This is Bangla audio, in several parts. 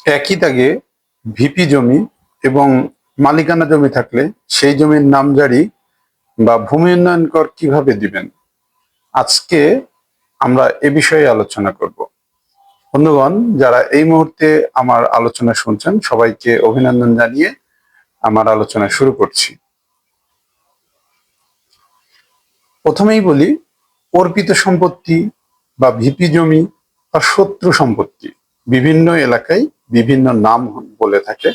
একই দাগে ভিপি জমি এবং মালিকানা জমি থাকলে সেই জমির নামজারি বা ভূমি উন্নয়ন কর কিভাবে দিবেন, আজকে আমরা এ বিষয়ে আলোচনা করব। বন্ধুগণ, যারা এই মুহূর্তে আমার আলোচনা শুনছেন সবাইকে অভিনন্দন জানিয়ে আমার আলোচনা শুরু করছি। প্রথমেই বলি, অর্পিত সম্পত্তি বা ভিপি জমি বা শত্রু সম্পত্তি বিভিন্ন এলাকায় বিভিন্ন নাম বলে থাকে।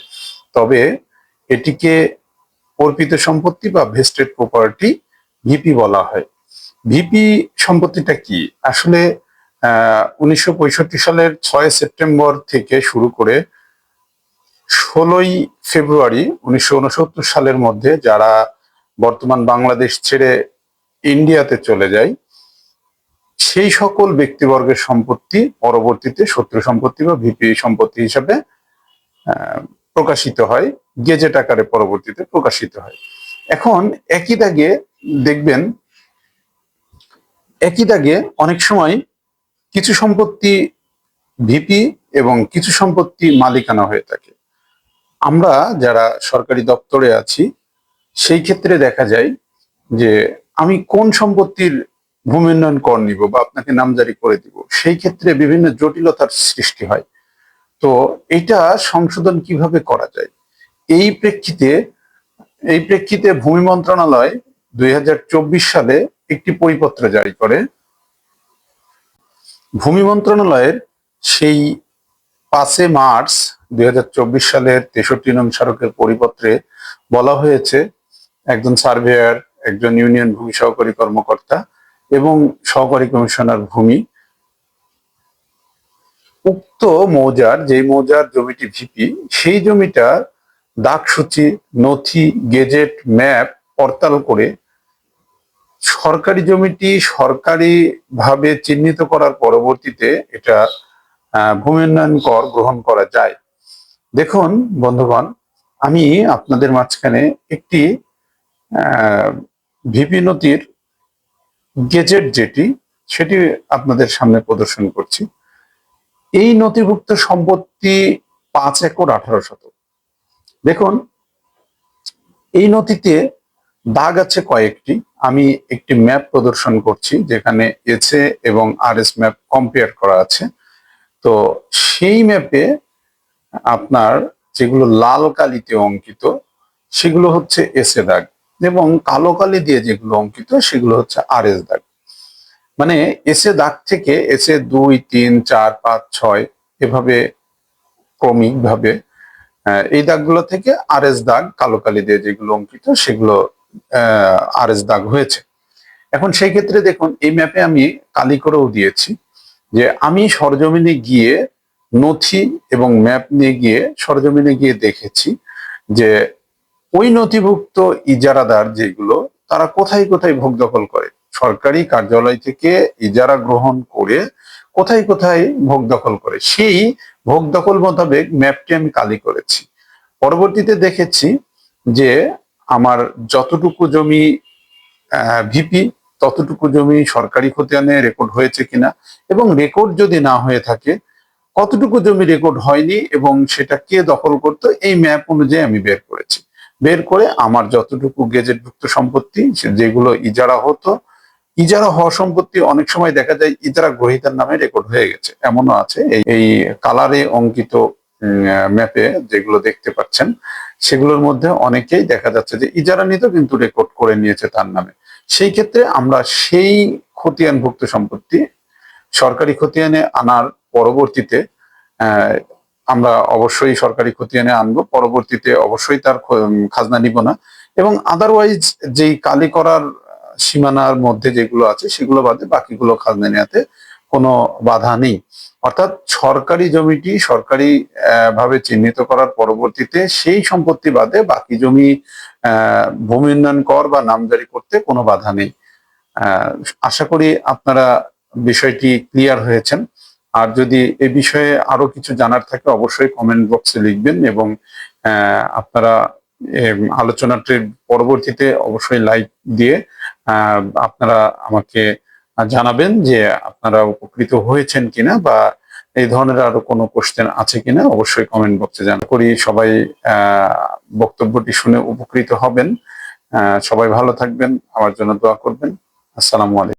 তবে এটিকে অর্পিত সম্পত্তি বা ভেস্টেড প্রপার্টি ভিপি বলা হয়। ভিপি সম্পত্তিটা কি? আসলে 1965 সালের 6 সেপ্টেম্বর থেকে শুরু করে 16ই ফেব্রুয়ারি 1969 সালের মধ্যে যারা বর্তমান বাংলাদেশ ছেড়ে ইন্ডিয়াতে চলে যায়, সেই সকল ব্যক্তিবর্গের সম্পত্তি পরবর্তীতে শত্রু সম্পত্তি বা ভিপি সম্পত্তি হিসাবে প্রকাশিত হয়, গেজেট আকারে পরবর্তীতে প্রকাশিত হয়। এখন একই দাগে দেখবেন, একই দাগে অনেক সময় কিছু সম্পত্তি ভিপি এবং কিছু সম্পত্তি মালিকানা হয়ে থাকে। আমরা যারা সরকারি দপ্তরে আছি সেই ক্ষেত্রে দেখা যায় যে আমি কোন সম্পত্তির ভূমি উন্নয়ন কর নিব বা আপনাকে নামজারি করে দিব, সেই ক্ষেত্রে বিভিন্ন জটিলতার সৃষ্টি হয়। তো এটা সংশোধন কিভাবে করা যায়, এই প্রেক্ষিতে এই প্রেক্ষিতে ভূমি মন্ত্রণালয় 2024 সালে একটি পরিপত্র জারি করে। ভূমি মন্ত্রণালয়ের সেই 5 মার্চ 2024 সালের 63 নং স্মারকের পরিপত্রে বলা হয়েছে, একজন সার্ভেয়ার, একজন ইউনিয়ন ভূমি সহকারী কর্মকর্তা এবং সহকারী কমিশনার ভূমি উক্ত মৌজার, যেই মৌজার জমিটি ভিপি, সেই জমিটা দাগসূচি, নথি, গেজেট, ম্যাপ পড়তাল করে সরকারি জমিটি সরকারি ভাবে চিহ্নিত করার পরবর্তীতে এটা ভূমি উন্নয়ন কর গ্রহণ করা যায়। দেখুন বন্ধুগণ, আমি আপনাদের মাঝখানে একটি ভিপি নথির গেজেট যেটি, সেটি আপনাদের সামনে প্রদর্শন করছি। এই নথিভুক্ত সম্পত্তি 5 একর 18 শতক। দেখুন, এই নথিতে দাগ আছে কয়েকটি। আমি একটি ম্যাপ প্রদর্শন করছি যেখানে এসএ এবং আরএস ম্যাপ কম্পেয়ার করা আছে। তো সেই ম্যাপে আপনার যেগুলো লাল কালিতে অঙ্কিত সেগুলো হচ্ছে এসএ দাগ, এবং কালো কালি দিয়ে যেগুলো অঙ্কিত সেগুলো হচ্ছে আরএস দাগ। মানে এসএ দাগ থেকে এসএ 2, 3, 4, 5, 6 এভাবে ক্রমিক ভাবে এই দাগগুলো থেকে আরএস দাগ, কালো কালি দিয়ে যেগুলো অঙ্কিত সেগুলো আরএস দাগ হয়েছে। এখন সেই ক্ষেত্রে দেখুন, এই ম্যাপে আমি কালি করেও দিয়েছি যে আমি সরজমিনে গিয়ে নথি এবং ম্যাপ নিয়ে গিয়ে সরজমিনে গিয়ে দেখেছি যে ওই নথিভুক্ত ইজারাদার যেগুলো, তারা কোথায় কোথায় ভোগ দখল করে, সরকারি কার্যালয় থেকে ইজারা গ্রহণ করে কোথায় কোথায় ভোগ দখল করে, সেই ভোগ দখল মোতাবেক ম্যাপটি আমি কালি করেছি। পরবর্তীতে দেখেছি যে আমার যতটুকু জমি ভিপি, ততটুকু জমি সরকারি খতিয়ানে রেকর্ড হয়েছে কিনা, এবং রেকর্ড যদি না হয়ে থাকে কতটুকু জমি রেকর্ড হয়নি এবং সেটা কে দখল করতো, এই ম্যাপ অনুযায়ী আমি বের করেছি। বের করে আমার যতটুকু গেজেটভুক্ত সম্পত্তি, যেগুলো ইজারা হতো, ইজারা হওয়া সম্পত্তি অনেক সময় দেখা যায় ইজারা গ্রহীতার নামে রেকর্ড হয়ে গেছে, এমনও আছে। এই কালারে অঙ্কিত ম্যাপে যেগুলো দেখতে পাচ্ছেন সেগুলোর মধ্যে অনেকেই দেখা যাচ্ছে যে ইজারা নিত কিন্তু রেকর্ড করে নিয়েছে তার নামে। সেই ক্ষেত্রে আমরা সেই খতিয়ানভুক্ত সম্পত্তি সরকারি খতিয়ানে আনার পরবর্তীতে আমরা অবশ্যই সরকারি খতিয়ানে আনবো, পরবর্তীতে অবশ্যই তার খাজনা নিব না, এবং আদারওয়াইজ যেই কালি করার সীমানার মধ্যে যেগুলো আছে সেগুলো বাদে বাকিগুলো খাজনা নেওয়াতে কোনো বাধা নেই। অর্থাৎ সরকারি জমিটি সরকারি ভাবে চিহ্নিত করার পরবর্তীতে সেই সম্পত্তি বাদে বাকি জমি ভূমি উন্নয়ন কর বা নামজারি করতে কোনো বাধা নেই। আশা করি আপনারা বিষয়টি ক্লিয়ার হয়েছেন। আর যদি এ বিষয়ে আরো কিছু জানার থাকে অবশ্যই কমেন্ট বক্সে লিখবেন, এবং আপনারা আলোচনাটির পরবর্তীতে অবশ্যই লাইক দিয়ে আপনারা আমাকে জানাবেন যে আপনারা উপকৃত হয়েছেন কিনা, বা এই ধরনের আরো কোনো কোশ্চেন আছে কিনা অবশ্যই কমেন্ট বক্সে জানান। করি সবাই বক্তব্যটি শুনে উপকৃত হবেন। সবাই ভালো থাকবেন, আমার জন্য দোয়া করবেন। আসসালামু আলাইকুম।